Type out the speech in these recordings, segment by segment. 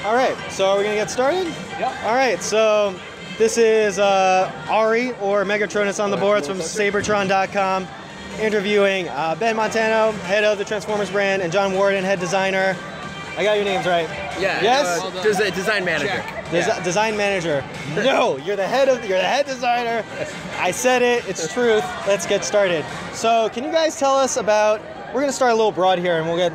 All right, so are we gonna get started? Yeah. All right, so this is Ari, or Megatronus on the boards, from Seibertron.com, interviewing Ben Montano, head of the Transformers brand, and John Warden, head designer. I got your names right. Yeah. Yes. Design manager. Design manager. No, you're the head designer. I said it. It's truth. Let's get started. So, can you guys tell us about? We're gonna start a little broad here, and we'll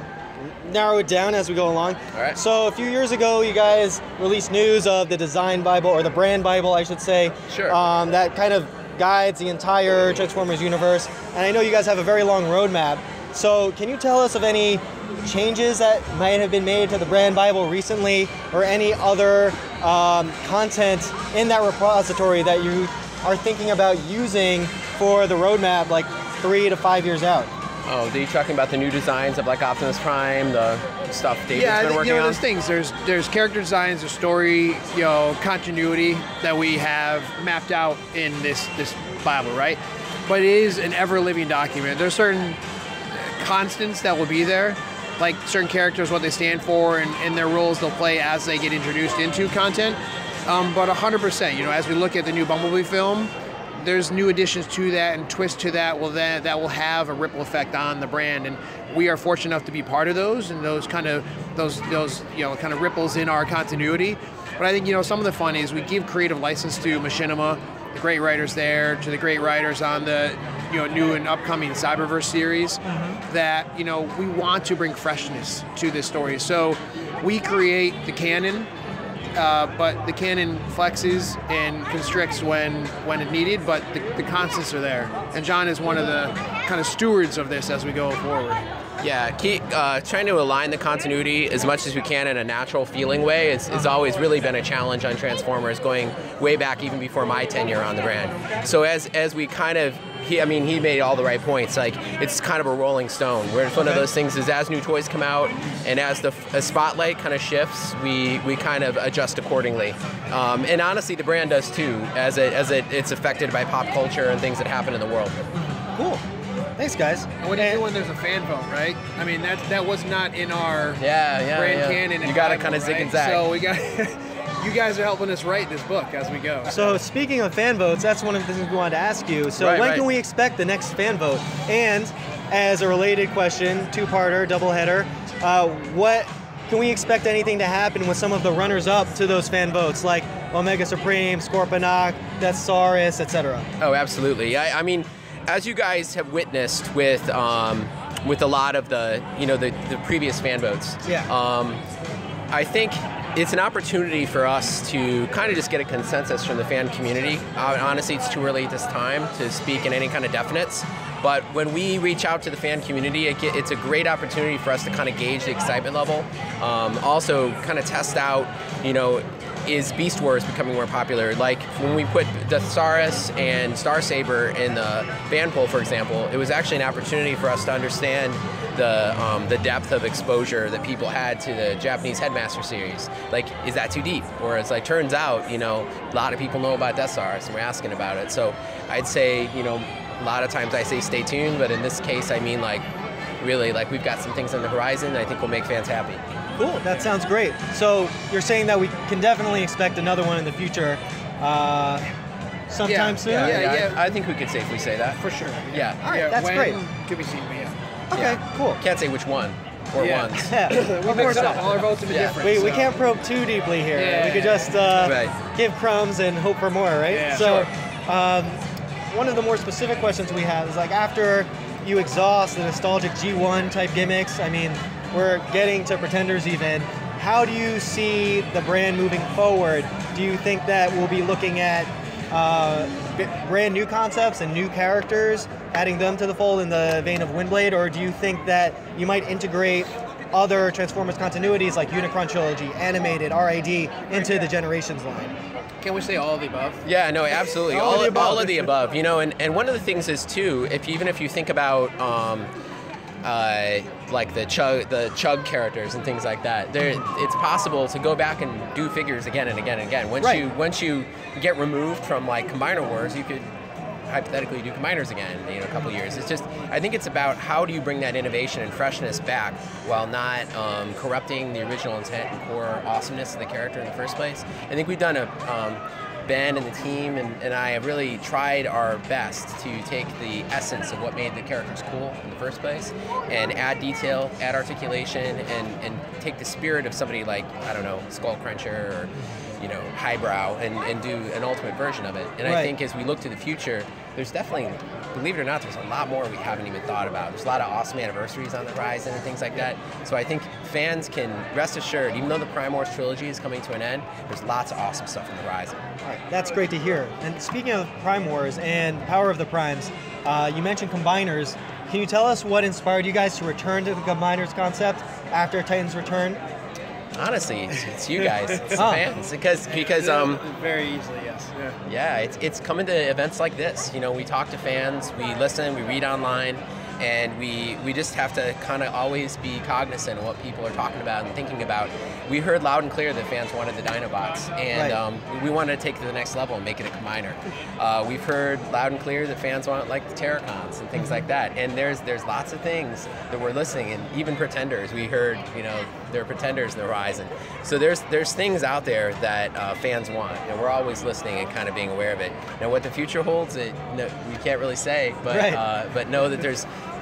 narrow it down as we go along. All right. So, a few years ago, you guys released news of the Design Bible, or the Brand Bible, I should say. Sure. That kind of guides the entire Transformers universe. And I know you guys have a very long roadmap. So, can you tell us of any changes that might have been made to the Brand Bible recently, or any other content in that repository that you are thinking about using for the roadmap, like 3 to 5 years out? Oh, are you talking about the new designs of like Optimus Prime, the stuff David's been working on? There's things. There's character designs, there's story, continuity that we have mapped out in this Bible, right? But it is an ever-living document. There's certain constants that will be there, like certain characters, what they stand for, and their roles they'll play as they get introduced into content. But 100%, as we look at the new Bumblebee film, there's new additions to that and twists to that that will have a ripple effect on the brand, and we are fortunate enough to be part of those, and those kind of ripples in our continuity. But I think some of the fun is we give creative license to Machinima, the great writers there, to the great writers on the new and upcoming Cyberverse series, that we want to bring freshness to this story. So we create the canon, but the canon flexes and constricts when it's needed, but the constants are there. And John is one of the kind of stewards of this as we go forward. Yeah, keep trying to align the continuity as much as we can in a natural feeling way. It's always really been a challenge on Transformers, going way back even before my tenure on the brand. So as we kind of, he made all the right points. Like, it's kind of a rolling stone, where it's one of those things is as new toys come out and as the spotlight kind of shifts, we kind of adjust accordingly. And honestly, the brand does too, as it's affected by pop culture and things that happen in the world. Cool. Thanks, guys. And what do you do when there's a fan vote, right? I mean, that was not in our brand canon. You got to kind of zig and zag. So we got. You guys are helping us write this book as we go. So speaking of fan votes, that's one of the things we wanted to ask you. So when can we expect the next fan vote? And as a related question, two-parter, doubleheader, what can we expect anything to happen with some of the runners-up to those fan votes, like Omega Supreme, Scorponok, Deathsaurus, etc.? Oh, absolutely. I mean, as you guys have witnessed with a lot of the the previous fan votes, I think it's an opportunity for us to kind of just get a consensus from the fan community. Honestly, it's too early at this time to speak in any kind of definites. But when we reach out to the fan community, it's a great opportunity for us to kind of gauge the excitement level. Also, kind of test out, is Beast Wars becoming more popular? Like when we put Deathsaurus and Star Saber in the fan poll, for example, it was actually an opportunity for us to understand the depth of exposure that people had to the Japanese Headmaster series. Like, is that too deep? Whereas, like, turns out, a lot of people know about Deathsaurus and we're asking about it. So I'd say, a lot of times I say stay tuned, but in this case, I mean, like, really, like, we've got some things on the horizon that I think will make fans happy. Cool, that sounds great. So you're saying that we can definitely expect another one in the future sometime soon? Yeah. I think we could safely say that. For sure. Yeah. All right, that's great. To be seen, but Okay, cool. Can't say which one or ones. Yeah, of course not. All our votes have been different. We can't probe too deeply here. Yeah. We could just give crumbs and hope for more, right? Yeah, so, sure. One of the more specific questions we have is, like, after you exhaust the nostalgic G1 type gimmicks, I mean, we're getting to Pretenders even, how do you see the brand moving forward? Do you think that we'll be looking at brand new concepts and new characters, adding them to the fold in the vein of Windblade, or do you think that you might integrate other Transformers continuities like Unicron Trilogy, Animated, RID into the Generations line? Can we say all of the above? Yeah, no, absolutely. all of the above. And one of the things is too, even if you think about like the Chug characters and things like that, it's possible to go back and do figures again and again and again. Once you get removed from like Combiner Wars, you could hypothetically do Combiners again in a couple years. It's just, I think it's about how do you bring that innovation and freshness back while not corrupting the original intent and core awesomeness of the character in the first place. I think we've done Ben and the team and I have really tried our best to take the essence of what made the characters cool in the first place and add detail, add articulation, and take the spirit of somebody like, I don't know, Skullcruncher or Highbrow and do an ultimate version of it. And I think as we look to the future, there's definitely, believe it or not, there's a lot more we haven't even thought about. There's a lot of awesome anniversaries on the horizon and things like that. So I think fans can rest assured, even though the Prime Wars trilogy is coming to an end, there's lots of awesome stuff on the horizon. That's great to hear. And speaking of Prime Wars and Power of the Primes, you mentioned Combiners. Can you tell us what inspired you guys to return to the Combiners concept after Titan's return? Honestly, it's you guys, it's the fans, because very easily, yes. Yeah, it's coming to events like this. We talk to fans, we listen, we read online, and we just have to kind of always be cognizant of what people are talking about and thinking about. We heard loud and clear that fans wanted the Dinobots, and we wanted to take it to the next level and make it a Combiner. We've heard loud and clear that fans want like the Terracons and things like that, and there's lots of things that we're listening, and even Pretenders. We heard there are Pretenders in the horizon. So there's things out there that fans want, and we're always listening and kind of being aware of it. Now, what the future holds, we can't really say, but know that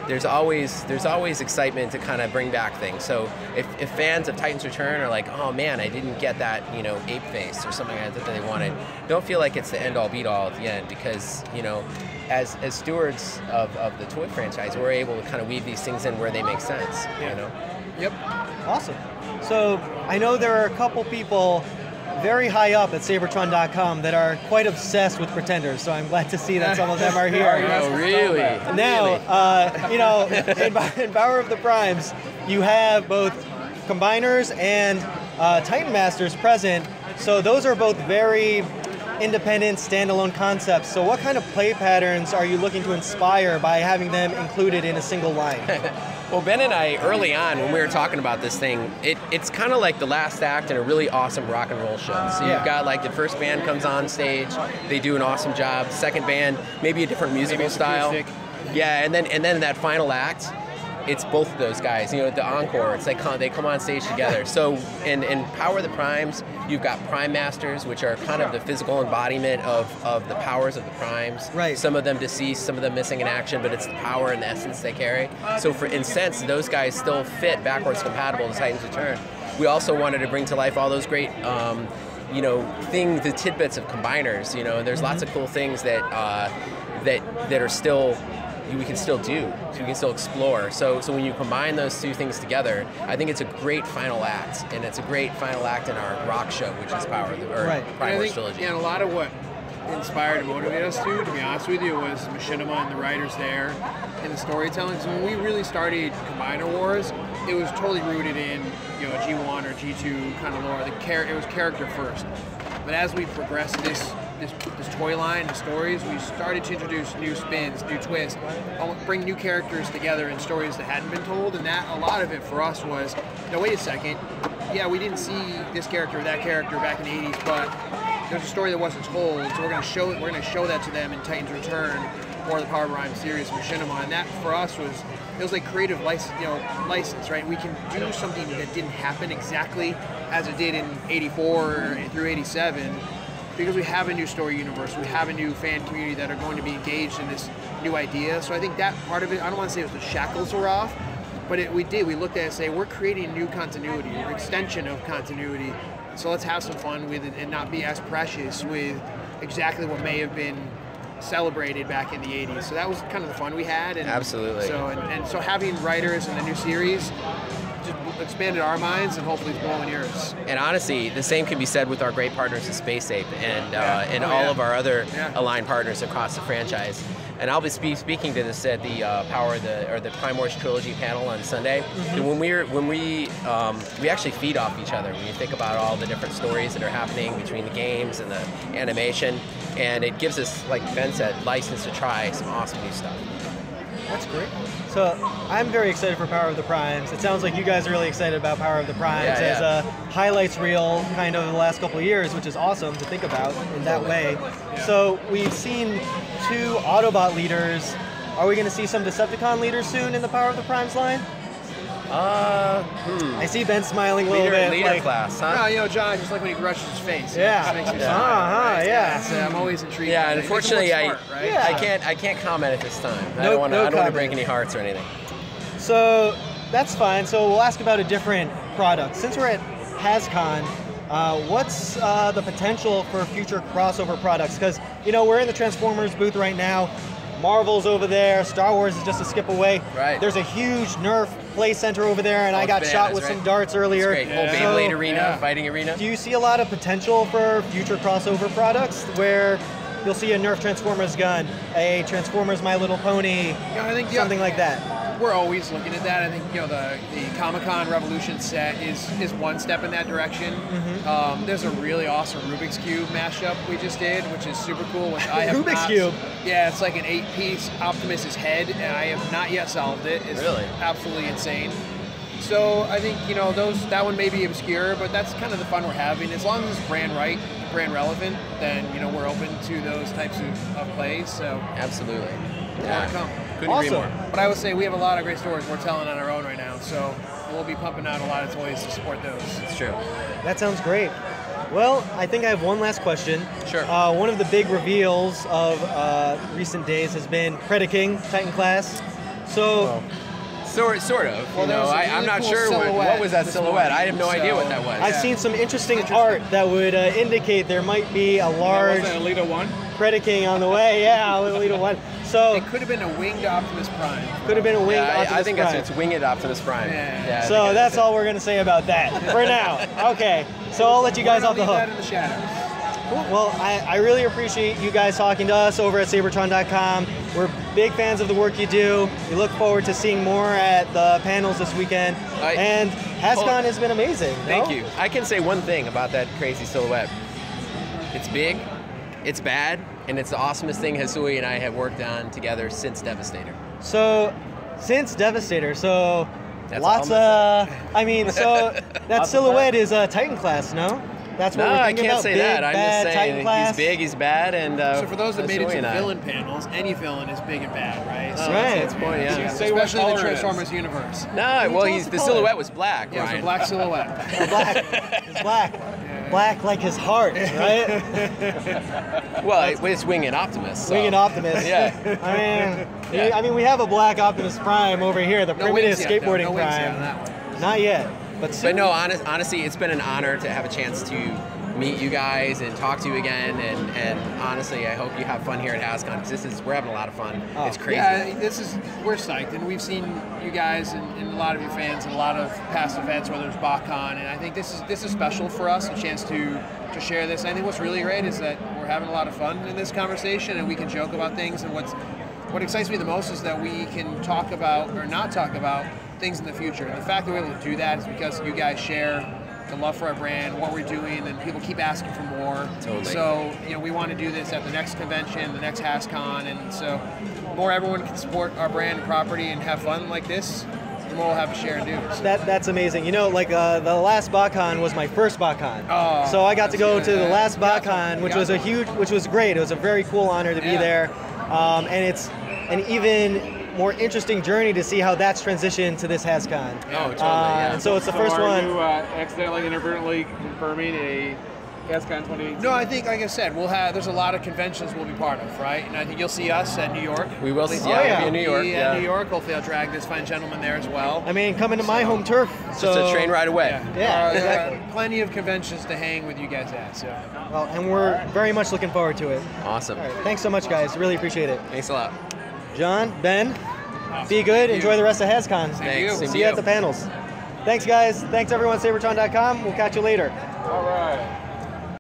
there's always excitement to kind of bring back things. So if fans of Titan's Return are like, oh man, I didn't get that ape face or something like that they wanted, don't feel like it's the end all be all at the end, because as stewards of the toy franchise, we're able to kind of weave these things in where they make sense. Yep. Awesome. So I know there are a couple people very high up at Seibertron.com that are quite obsessed with Pretenders, so I'm glad to see that some of them are here. Oh, really? Now, in Power of the Primes, you have both Combiners and Titan Masters present, so those are both very independent, standalone concepts. So what kind of play patterns are you looking to inspire by having them included in a single line? Well, Ben and I, early on, when we were talking about this thing, it's kind of like the last act in a really awesome rock and roll show. So you've got like the first band comes on stage, they do an awesome job. Second band, maybe a different musical style. Acoustic. Yeah, and then that final act, it's both of those guys. The encore, it's like they come on stage together. So in Power of the Primes, you've got Prime Masters, which are kind of the physical embodiment of the powers of the Primes. Right. Some of them deceased, some of them missing in action, but it's the power and the essence they carry. So in sense, those guys still fit backwards compatible to Titan's Return. We also wanted to bring to life all those great things, the tidbits of Combiners. And there's lots of cool things that are still we can still do, so we can still explore. So when you combine those two things together, I think it's a great final act, and it's a great final act in our rock show, which is Prime Wars Trilogy. And a lot of what inspired and motivated us to be honest with you, was Machinima and the writers there, and the storytelling. So when we really started Combiner Wars, it was totally rooted in G1 or G2 kind of lore. It was character first. But as we progressed this toy line and stories, we started to introduce new spins, new twists, bring new characters together in stories that hadn't been told, and that a lot of it for us was, wait a second, yeah, we didn't see this character or that character back in the 80s, but there's a story that wasn't told, so we're going to show that to them in Titan's Return or the Power Prime series, Machinima, and that for us was like creative license, right? We can do something that didn't happen exactly as it did in 84 through 87, because we have a new story universe, we have a new fan community that are going to be engaged in this new idea. So I think that part of it, I don't want to say it was the shackles were off, but we looked at it and say, we're creating new continuity, an extension of continuity. So let's have some fun with it and not be as precious with exactly what may have been celebrated back in the 80s. So that was kind of the fun we had. And absolutely. So having writers in the new series just expanded our minds, and hopefully it's blowing yours. And honestly, the same can be said with our great partners at Space Ape and all of our other aligned partners across the franchise. And I'll be speaking to this at the the Prime Wars Trilogy panel on Sunday. And when we actually feed off each other. When you think about all the different stories that are happening between the games and the animation, and it gives us, like Ben said, license to try some awesome new stuff. That's great. So I'm very excited for Power of the Primes. It sounds like you guys are really excited about Power of the Primes as a highlights reel kind of the last couple of years, which is awesome to think about in that way. Yeah. So we've seen 2 Autobot leaders. Are we going to see some Decepticon leaders soon in the Power of the Primes line? I see Ben smiling a little bit. Leader class, huh? No, you know, John, just like when he brushes his face. Yeah. It makes me smile. Yeah. So I'm always intrigued. Yeah, unfortunately, smart, right? I can't comment at this time. I don't want to break any hearts or anything. So that's fine. So we'll ask about a different product. Since we're at HASCON, what's the potential for future crossover products? Because, you know, we're in the Transformers booth right now. Marvel's over there. Star Wars is just a skip away. Right. There's a huge Nerf play center over there, and I got shot with some darts earlier. That's great. Whole Beyblade arena, fighting arena. Do you see a lot of potential for future crossover products where you'll see a Nerf Transformers gun, a Transformers My Little Pony, I think something like that? We're always looking at that. I think, you know, the Comic-Con Revolution set is one step in that direction. Mm-hmm. There's a really awesome Rubik's Cube mashup we just did, which is super cool. Which I have Rubik's Cube? Yeah, it's like an 8-piece Optimus's head, and I have not yet solved it. It's really absolutely insane. So I think, you know, that one may be obscure, but that's kind of the fun we're having. As long as it's brand relevant, then, you know, we're open to those types of plays. So absolutely. Come. Couldn't agree more. But I would say we have a lot of great stories we're telling on our own right now, so we'll be pumping out a lot of toys to support those. It's true. That sounds great. Well, I think I have one last question. Sure. One of the big reveals of recent days has been Predaking Titan class. So. Sort of. Well, you know, I'm not sure what was that silhouette. I have no idea what that was. I've seen some interesting art that would indicate there might be a large Alita 1? Predaking on the way. Yeah, Alita 1. So it could have been a winged Optimus Prime. Could have been a winged Optimus Prime. I think it's winged Optimus Prime. Yeah. So that's all we're going to say about that for now. Okay, so I'll let you guys off the hook. That in the shadows. Cool. Well, I really appreciate you guys talking to us over at Seibertron.com. We're big fans of the work you do. We look forward to seeing more at the panels this weekend. And HASCON has been amazing. Thank you. I can say one thing about that crazy silhouette. It's big, it's bad, and it's the awesomest thing Hasui and I have worked on together since Devastator. So, since Devastator, so that's lots of, I mean, so that silhouette is a Titan class, no? That's what we're thinking about. I can't say big, that. I'm just saying he's big, he's bad, and so for those that made it to the villain panels, any villain is big and bad, right? So that's the point, yeah. Especially in the Transformers universe. No, well, the silhouette was black. Yeah, it was a black silhouette. It's black. Black like his heart, right? Well, it's Winged Optimus. So. Winged Optimus. Yeah. I mean, we have a black Optimus Prime over here, the primitive skateboarding Prime. Not yet. But no, honestly, it's been an honor to have a chance to meet you guys and talk to you again. And honestly, I hope you have fun here at HASCON, because we're having a lot of fun. Oh. It's crazy. Yeah, we're psyched, and we've seen you guys and a lot of your fans in a lot of past events, whether it's BotCon, and I think this is special for us, a chance to share this. I think what's really great is that we're having a lot of fun in this conversation, and we can joke about things. And what excites me the most is that we can talk about or not talk about things in the future. And the fact that we're able to do that is because you guys share the love for our brand, what we're doing, and people keep asking for more. Totally. So, you know, we want to do this at the next convention, the next HASCON, and so the more everyone can support our brand and property and have fun like this, the more we'll have to share and do. So. That's amazing. You know, like the last BotCon was my first BotCon. Oh, so I got to go to the last BotCon, which was great. It was a very cool honor to be there. And it's an even more interesting journey to see how that's transitioned to this HASCON. Oh, totally, yeah. And so it's the first one. Are you accidentally, inadvertently confirming a HASCON 2018? No, I think, like I said, there's a lot of conventions we'll be part of, right? And I think you'll see us at New York. We will see, we'll be in New York. New York. Hopefully I'll drag this fine gentleman there as well. I mean, coming to my home turf. Just a train ride away. Yeah, there are plenty of conventions to hang with you guys at. So. Well, and we're very much looking forward to it. Awesome. All right, thanks so much, guys. Really appreciate it. Thanks a lot. John, Ben, be good. Enjoy the rest of HASCON. Thanks. See you at the panels. Thanks, guys. Thanks, everyone, Seibertron.com. We'll catch you later. All right.